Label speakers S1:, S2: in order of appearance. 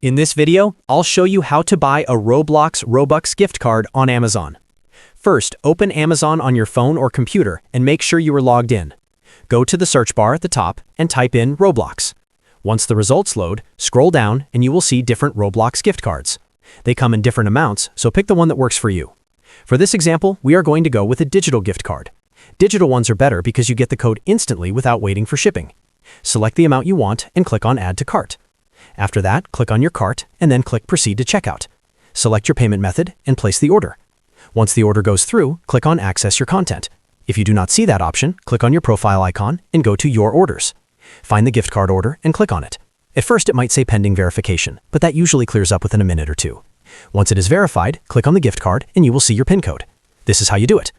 S1: In this video, I'll show you how to buy a Roblox Robux gift card on Amazon. First, open Amazon on your phone or computer and make sure you are logged in. Go to the search bar at the top and type in Roblox. Once the results load, scroll down and you will see different Roblox gift cards. They come in different amounts, so pick the one that works for you. For this example, we are going to go with a digital gift card. Digital ones are better because you get the code instantly without waiting for shipping. Select the amount you want and click on Add to Cart. After that, click on your cart and then click Proceed to Checkout. Select your payment method and place the order. Once the order goes through, click on Access Your Content. If you do not see that option, click on your profile icon and go to Your Orders. Find the gift card order and click on it. At first, it might say pending verification, but that usually clears up within a minute or two. Once it is verified, click on the gift card and you will see your PIN code. This is how you do it.